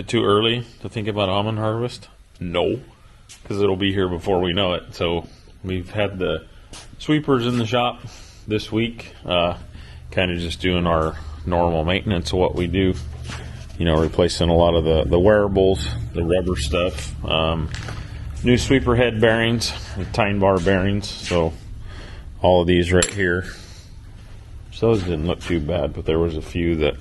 it too early to think about almond harvest? No, because it'll be here before we know it. So we've had the sweepers in the shop this week, kind of just doing our normal maintenance of what we do. You know, replacing a lot of the wearables, the rubber stuff, new sweeper head bearings, tine bar bearings. So all of these right here. So those didn't look too bad, but there was a few that,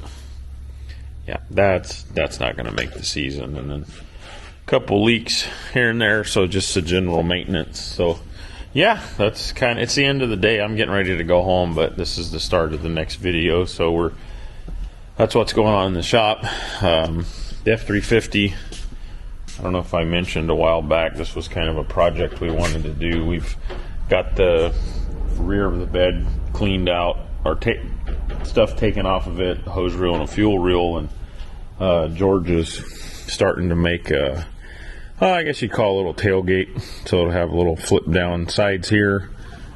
yeah, that's not going to make the season. And then a couple leaks here and there, so just the general maintenance. So yeah, that's kind of, it's the end of the day. I'm getting ready to go home, but this is the start of the next video. So that's what's going on in the shop. The F350, I don't know if I mentioned a while back, this was kind of a project we wanted to do. We've got the rear of the bed cleaned out, or stuff taken off of it, a hose reel and a fuel reel, and George is starting to make a, I guess you'd call it a little tailgate. So it'll have a little flip down sides here,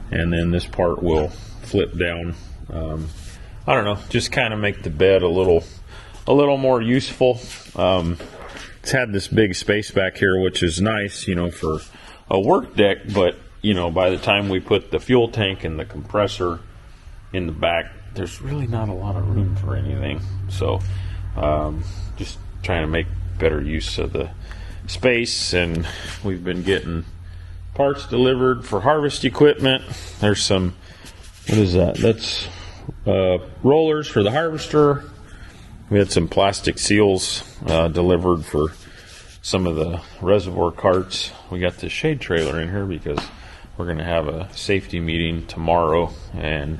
and then this part will flip down. I don't know, just kind of make the bed a little more useful. It's had this big space back here, which is nice, you know, for a work deck, but you know, by the time we put the fuel tank and the compressor in the back, there's really not a lot of room for anything. So just trying to make better use of the space. And we've been getting parts delivered for harvest equipment. There's some, what is that? That's rollers for the harvester. We had some plastic seals delivered for some of the reservoir carts. We got this shade trailer in here because we're going to have a safety meeting tomorrow, and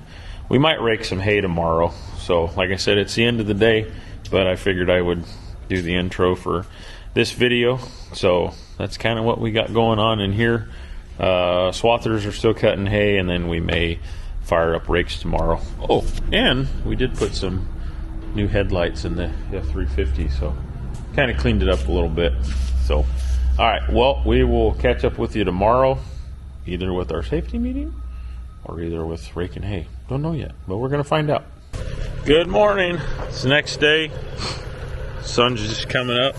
we might rake some hay tomorrow. So like I said, it's the end of the day, but I figured I would do the intro for this video. So that's kind of what we got going on in here. Swathers are still cutting hay, and then we may fire up rakes tomorrow. Oh, and we did put some new headlights in the F350, so kind of cleaned it up a little bit. So all right, well, we will catch up with you tomorrow, either with our safety meeting or either with raking hay. Don't know yet, but we're going to find out. Good morning. It's the next day. Sun's just coming up.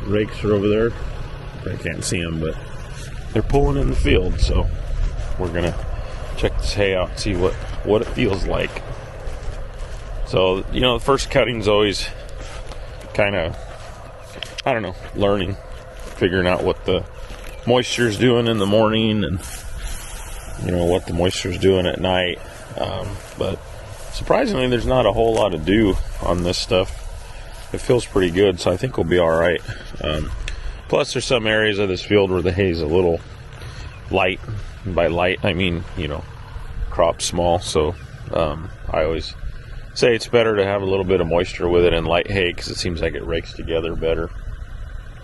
Rakes are over there. I can't see them, but they're pulling in the field. So we're going to check this hay out and see what it feels like. So, you know, the first cutting's always kind of, I don't know, learning, figuring out what the moisture's doing in the morning and, you know, what the moisture's doing at night. But surprisingly, there's not a whole lot of dew on this stuff. It feels pretty good, so I think we'll be all right. Plus, there's some areas of this field where the hay's a little light. And by light, I mean, you know, crop small. So I always say it's better to have a little bit of moisture with it in light hay because it seems like it rakes together better.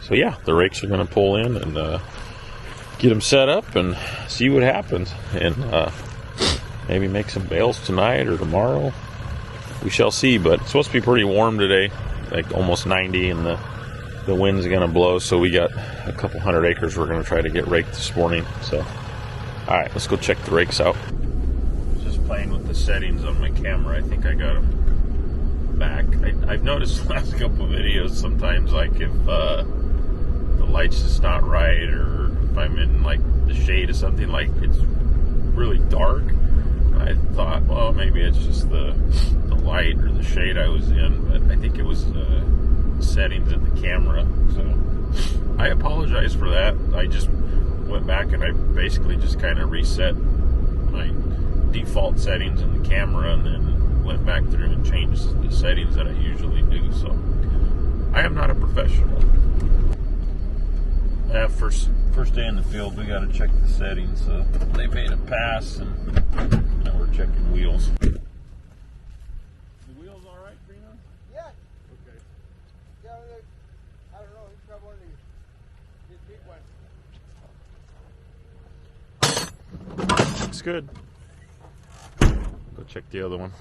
So yeah, the rakes are going to pull in and get them set up and see what happens, and maybe make some bales tonight or tomorrow. We shall see, but it's supposed to be pretty warm today, like almost 90, and the wind's going to blow. So we got a couple hundred acres we're going to try to get raked this morning. So all right, let's go check the rakes out. Just playing with the settings on my camera. I think I got them back. I've noticed the last couple of videos, sometimes like if the light's just not right, or if I'm in like the shade of something, like it's really dark, I thought, well, maybe it's just the light or the shade I was in, but I think it was settings in the camera. So I apologize for that. I just went back and I basically just kind of reset my default settings in the camera, and then went back through and changed the settings that I usually do. So I am not a professional. First day in the field, we got to check the settings. So they made a pass, and now we're checking wheels. The wheels all right, Trina? Yeah. Okay. Yeah, I don't know. He's got one of these big ones. Looks good. Go check the other one.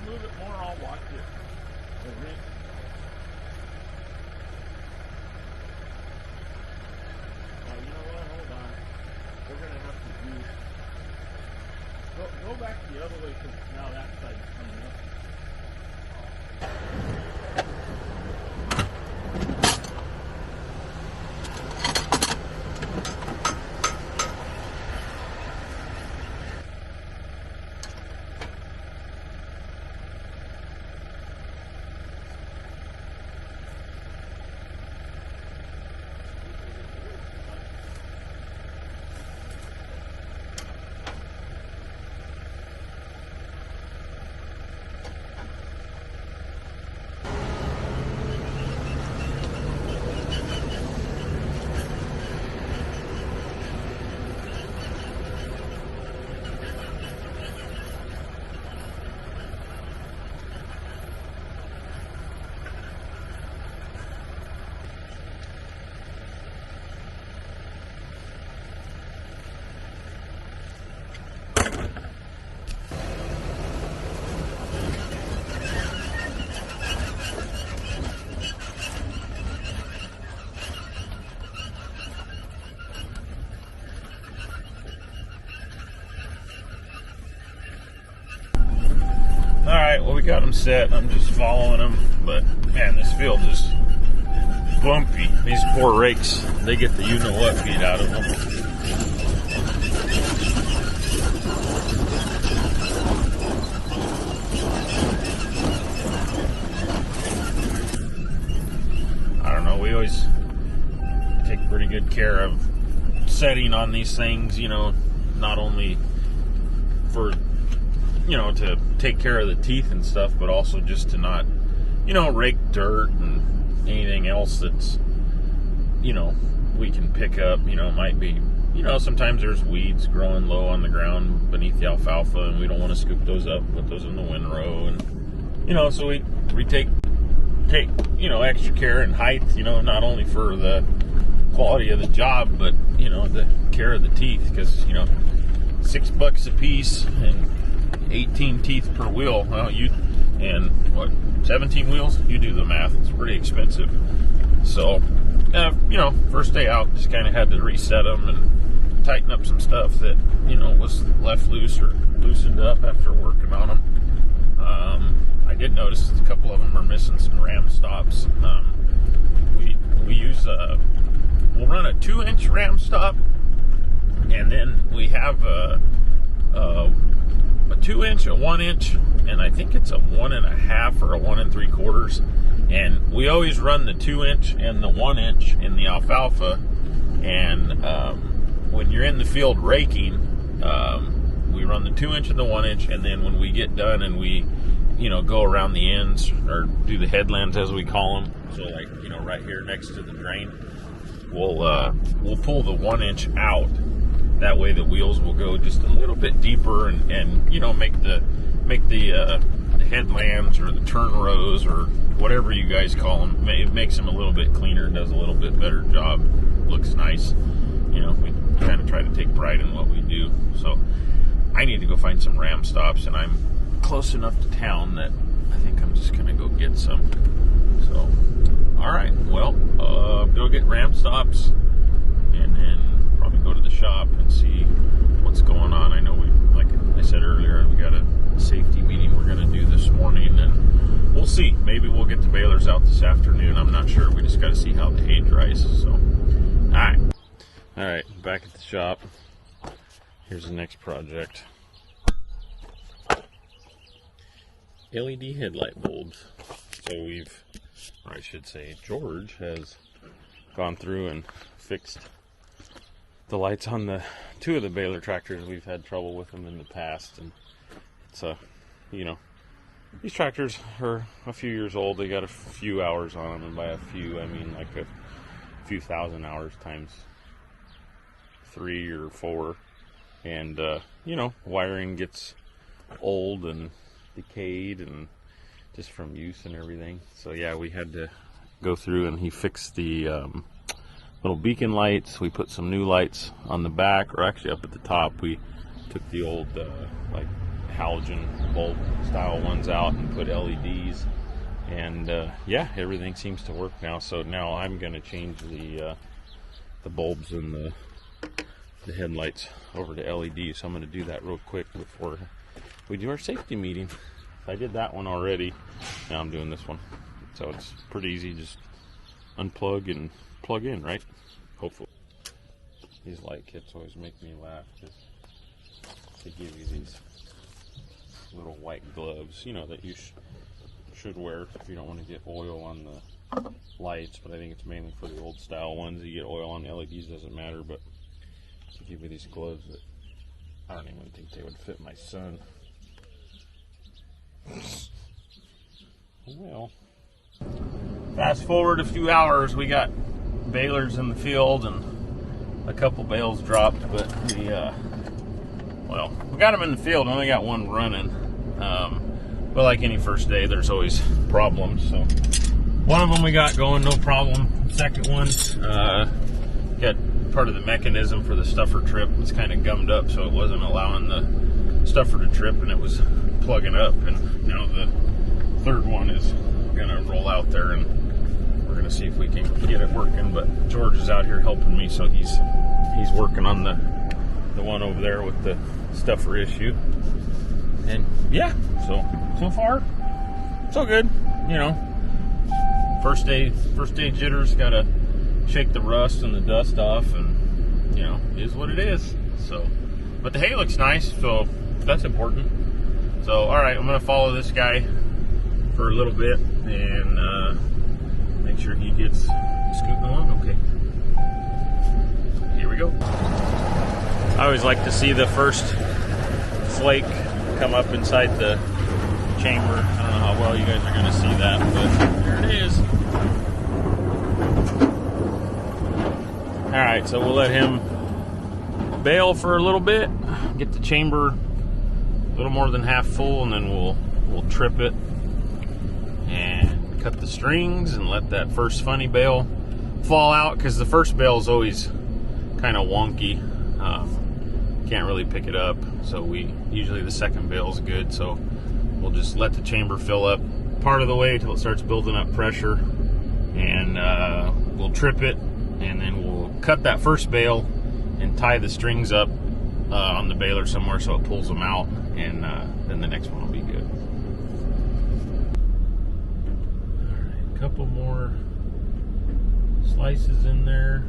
Move it more, I'll watch it. Oh, you know what? Hold on. we're gonna have to do. Go back the other way because now that side's coming up. Alright, well, we got them set. I'm just following them. But, man, this field is bumpy. These poor rakes, they get the you-know-what beat out of them. I don't know. We always take pretty good care of setting on these things, you know, not only for, you know, to take care of the teeth and stuff, but also just to not, you know, rake dirt and anything else that's, you know, we can pick up. You know, it might be, you know, sometimes there's weeds growing low on the ground beneath the alfalfa, and we don't want to scoop those up, put those in the windrow, and, you know, so we take, you know, extra care and height, you know, not only for the quality of the job, but, you know, the care of the teeth, because, you know, $6 a piece and 18 teeth per wheel. Well, and what, 17 wheels? You do the math. It's pretty expensive. So, you know, first day out, just kind of had to reset them and tighten up some stuff that, you know, was left loose or loosened up after working on them. I did notice a couple of them are missing some ram stops. We use we'll run a 2-inch ram stop, and then we have a 2-inch, a 1-inch, and I think it's a 1.5 or a 1 3/4. And we always run the 2-inch and the 1-inch in the alfalfa. And when you're in the field raking, we run the 2-inch and the 1-inch, and then when we get done and we, you know, go around the ends or do the headlands as we call them, so like, you know, right here next to the drain, we'll pull the 1-inch out. That way the wheels will go just a little bit deeper and you know, make the headlands or the turn rows or whatever you guys call them. It makes them a little bit cleaner, does a little bit better job, looks nice. You know, we kind of try to take pride in what we do. So I need to go find some ram stops, and I'm close enough to town that I think I'm just gonna go get some. So, all right, well, go get ram stops, and then probably go to the shop and see what's going on. I know like I said earlier, we got a safety meeting we're going to do this morning, and we'll see. Maybe we'll get the balers out this afternoon. I'm not sure. We just got to see how the hay dries. So, all right, back at the shop. Here's the next project. LED headlight bulbs. So or I should say, George has gone through and fixed the lights on two of the baler tractors. We've had trouble with them in the past, and it's you know, these tractors are a few years old. They got a few hours on them, and by a few I mean like a few thousand hours times 3 or 4. And you know, wiring gets old and decayed, and just from use and everything. So yeah, we had to go through, and he fixed the little beacon lights. We put some new lights on the back, or actually up at the top. We took the old like halogen bulb style ones out and put LEDs, and yeah, everything seems to work now. So now I'm going to change the bulbs in the headlights over to LED, so I'm going to do that real quick before we do our safety meeting. I did that one already. Now I'm doing this one. So it's pretty easy. Just unplug and plug in, right? Hopefully. These light kits always make me laugh because they give you these little white gloves, you know, that you should wear if you don't want to get oil on the lights, but I think it's mainly for the old style ones. You get oil on the LEDs, doesn't matter, but they give you these gloves that I don't even think they would fit my son. Well, fast forward a few hours, we got balers in the field and a couple bales dropped, but we got them in the field. We only got one running, but like any first day, there's always problems. So one of them we got going, no problem. Second one, got part of the mechanism for the stuffer trip was kind of gummed up, so it wasn't allowing the stuffer to trip, and it was plugging up. And now the third one is gonna roll out there, and we're gonna see if we can get it working. But George is out here helping me, so he's working on the one over there with the stuffer issue. And yeah, so far so good. You know, first day jitters, gotta shake the rust and the dust off, and you know, it is what it is. So, but the hay looks nice, so that's important. So all right, I'm gonna follow this guy for a little bit and make sure he gets scooting along okay. Here we go. I always like to see the first flake come up inside the chamber. I don't know how well you guys are going to see that, but there it is. Alright, so we'll let him bale for a little bit, get the chamber a little more than half full, and then we'll trip it and cut the strings and let that first funny bale fall out, because the first bale is always kind of wonky. Can't really pick it up, so usually the second bale is good. So we'll just let the chamber fill up part of the way till it starts building up pressure, and we'll trip it, and then we'll cut that first bale and tie the strings up on the baler somewhere so it pulls them out, and then the next one will be good. All right, a couple more slices in there.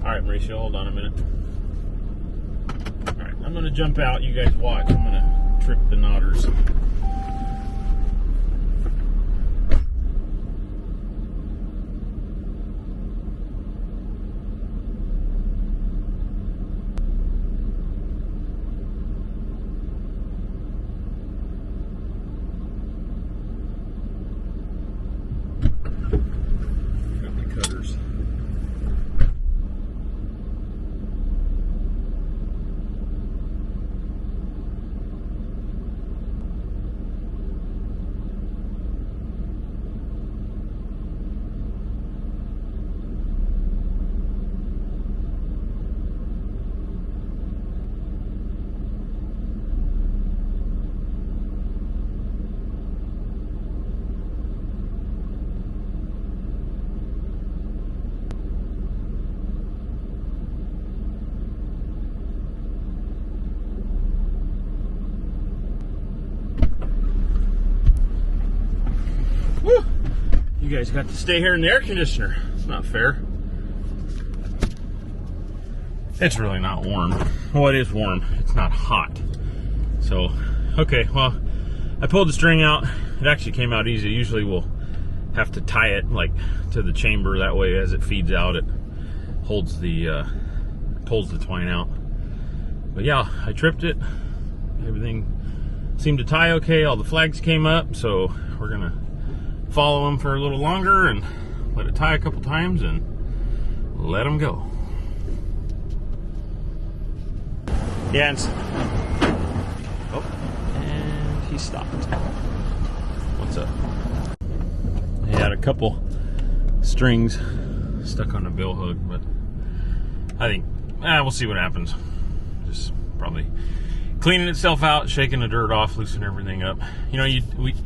All right, Mauricio, hold on a minute. All right, I'm gonna jump out. You guys watch. I'm gonna trip the knotters. Got my cutters. Woo! You guys got to stay here in the air conditioner. It's not fair. It's really not warm. Well, it is warm. It's not hot. So, okay, well, I pulled the string out. It actually came out easy. Usually we'll have to tie it like to the chamber. That way as it feeds out, it holds the, pulls the twine out. But yeah, I tripped it. Everything seemed to tie okay. All the flags came up, so we're gonna follow them for a little longer and let it tie a couple times and let them go. Yeah, and he stopped. What's up? He had a couple strings stuck on a bill hook, but I think we'll see what happens. Just probably cleaning itself out, shaking the dirt off, loosening everything up. You know,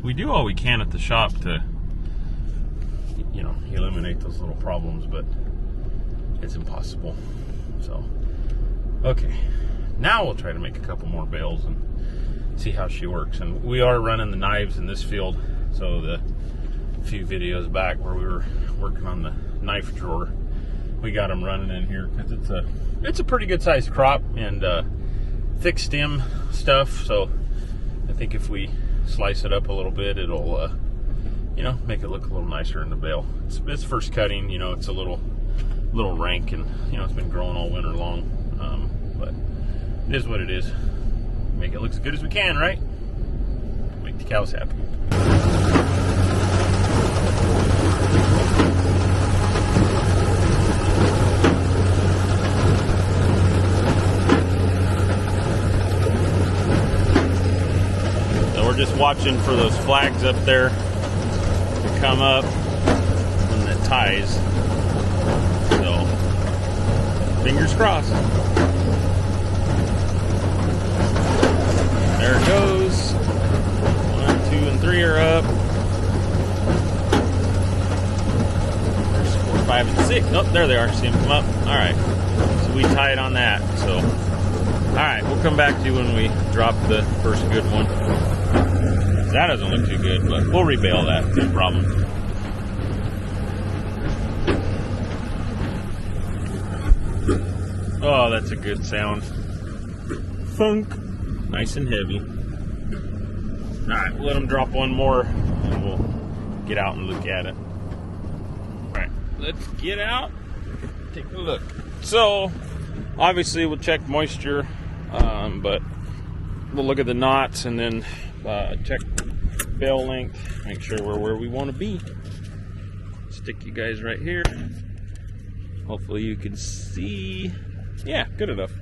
we do all we can at the shop to, you know, eliminate those little problems, but it's impossible. So, okay, now we'll try to make a couple more bales and see how she works. And we are running the knives in this field, so the few videos back where we were working on the knife drawer, we got them running in here because it's a pretty good sized crop and thick stem stuff. So I think if we slice it up a little bit, it'll you know, make it look a little nicer in the bale. It's first cutting, you know, it's a little rank, and you know, it's been growing all winter long, but it is what it is. Make it look as good as we can, right? Make the cows happy. So we're just watching for those flags up there to come up and the ties. So fingers crossed. There it goes. 1, 2, and 3 are up. There's 4, 5, and 6. Nope, there they are. See them come up. All right. So we tied on that. So, all right, we'll come back to you when we drop the first good one. That doesn't look too good, but we'll rebale that. No problem. Oh, that's a good sound. Funk. Nice and heavy. Alright, we'll let them drop one more and we'll get out and look at it. Alright, let's get out, take a look. So, obviously we'll check moisture, but we'll look at the knots and then check bale length, make sure we're where we want to be. Stick you guys right here. Hopefully you can see. Yeah, good enough.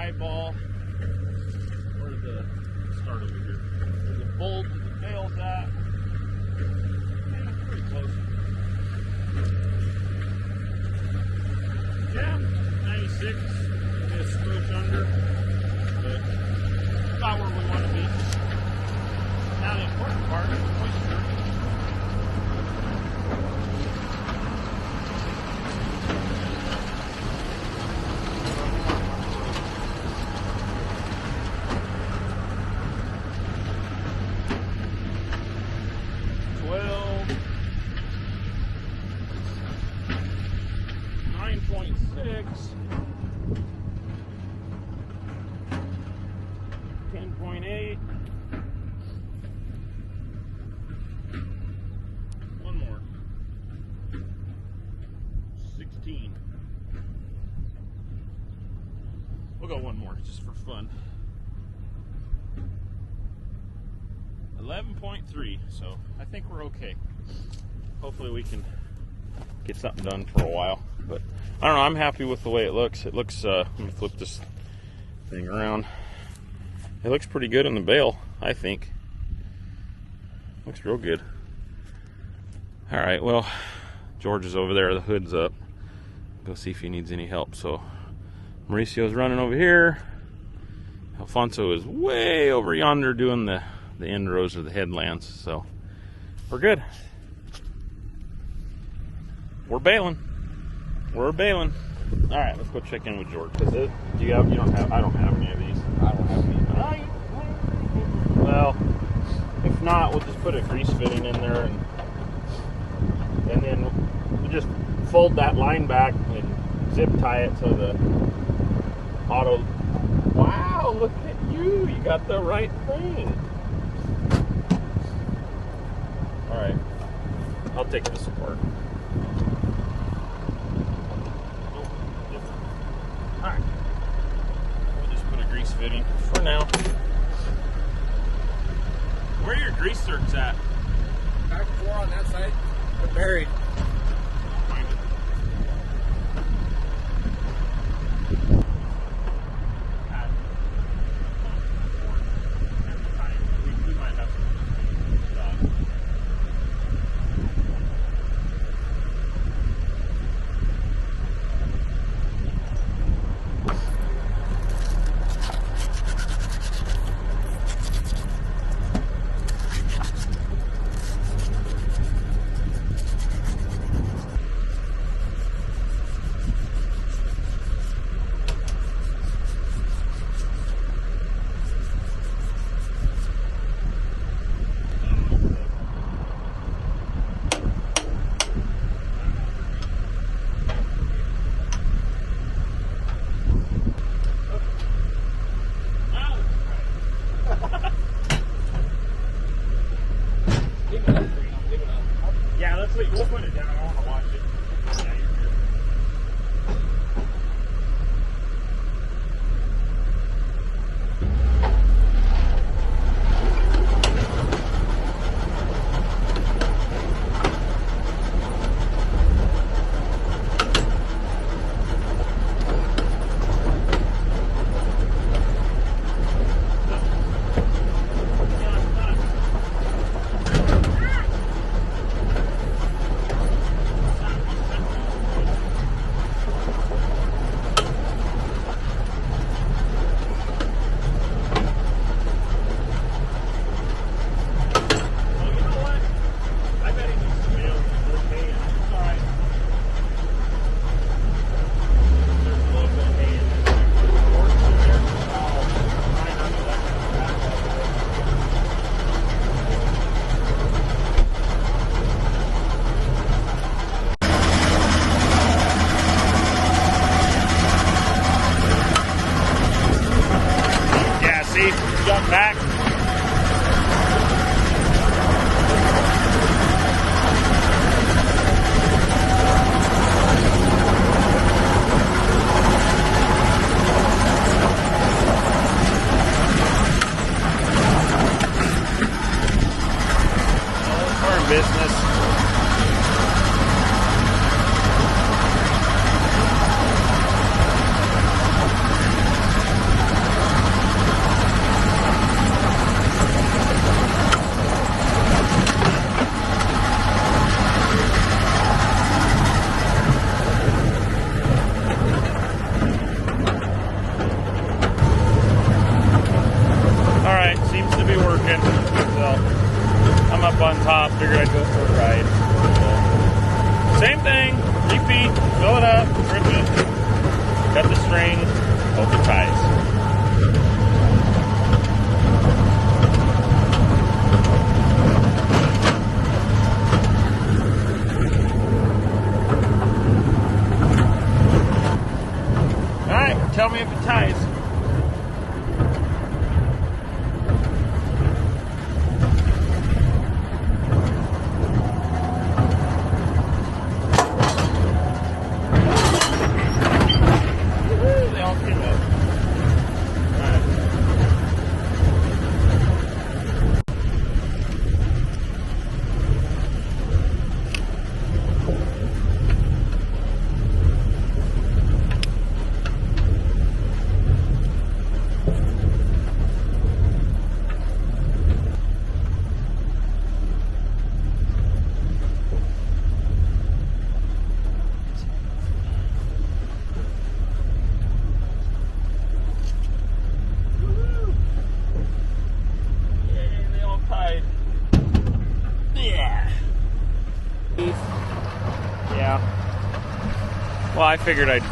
Eyeball. Where's the start over here? Where's the bulge of the bales at? Yeah, pretty close. Yeah, 96. Maybe a skosh under. But about where we want to be. Now the important part is moisture. We'll go one more just for fun. 11.3, so I think we're okay. Hopefully we can get something done for a while, but I don't know, I'm happy with the way it looks. It looks, let me flip this thing around. It looks pretty good in the bale, I think. Looks real good. All right, well, George is over there, the hood's up. Go see if he needs any help. So Mauricio's running over here. Alfonso is way over yonder doing the end rows of the headlands. So we're good. We're bailing. We're bailing. All right, let's go check in with George. Cause you don't have. I don't have any of these. I don't have any. Well, if not, we'll just put a grease fitting in there, and then we'll just fold that line back and zip tie it so the auto. Wow, look at you! You got the right thing. All right, I'll take this apart. All right, we'll just put a grease fitting for now. Where are your grease zerks at? Back 4 on that side. They're buried. Wait, we'll put it down. I want to watch it. Yeah, you're good. Jump back. We're in business. Up on top, figured I'd go for a ride. So, same thing, repeat, fill it up, rip it, cut the string, hold the ties. Alright, tell me if it ties. Well, I figured I'd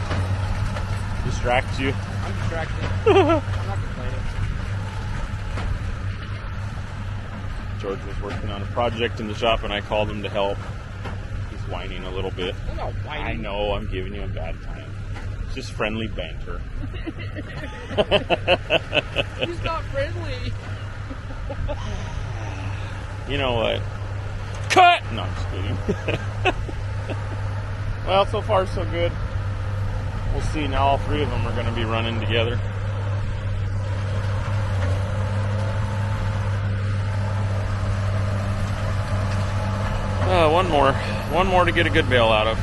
distract you. I'm distracted. I'm not complaining. George was working on a project in the shop and I called him to help. He's whining a little bit. I'm not whining. I know, I'm giving you a bad time. It's just friendly banter. He's not friendly. You know what? Cut! No, I'm just kidding. Well, so far so good. We'll see. Now all three of them are going to be running together. One more to get a good bale out of.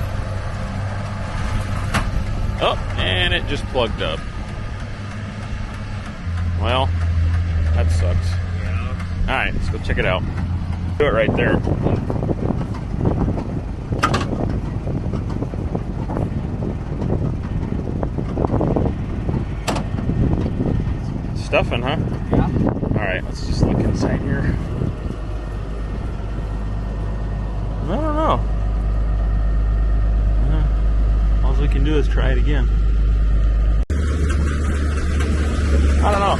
Oh, and it just plugged up. Well, that sucks. Yeah. All right, let's go check it out. Do it right there. Stuffing, huh? Yeah. All right, let's just look inside here. I don't know. All we can do is try it again. I don't know.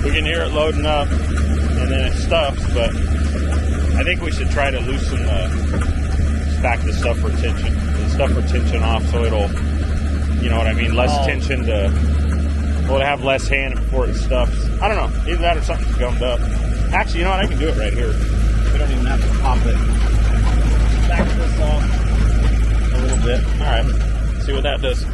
We can hear it loading up, and then it stuffs, but I think we should try to loosen back the stuff retention off, so it'll, you know what I mean, less tension to. Well, to have less hand before it stuffs. I don't know. Either that or something's gummed up. Actually, you know what? I can do it right here. We don't even have to pop it. Back this off a little bit. All right, see what that does.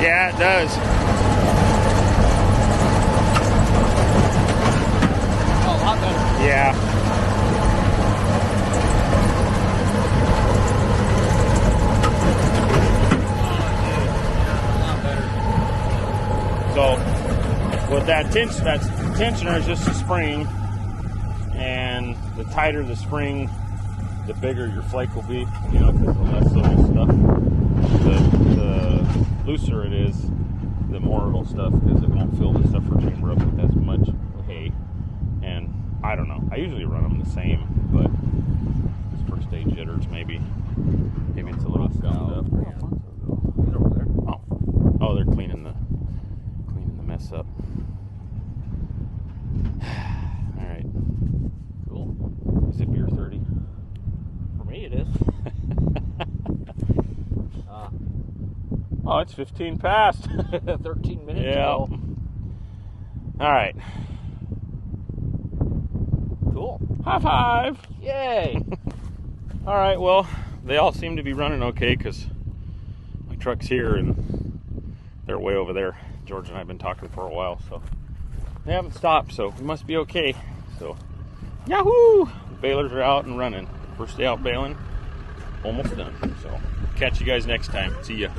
Yeah, it does. Oh, a lot better. Yeah. A lot better. So with that tensioner is just a spring, and the tighter the spring, the bigger your flake will be. You know, because the less little stuff, the looser it is, the more it'll stuff, because it won't fill the stuffer chamber up with as much hay. And I don't know. I usually run them the same, but this first day jitters maybe it's a little gummed up. Get over there. Oh, they're cleaning the mess up. All right. Cool. Is it beer 30? For me, it is. Oh, it's 15 past. 13 minutes. Yeah. Ago. All right. Cool. High five. Yay. All right. Well, they all seem to be running okay because my truck's here and they're way over there. George and I have been talking for a while, so they haven't stopped. So we must be okay. So, yahoo! The balers are out and running. First day out baling, almost done. So catch you guys next time. See ya.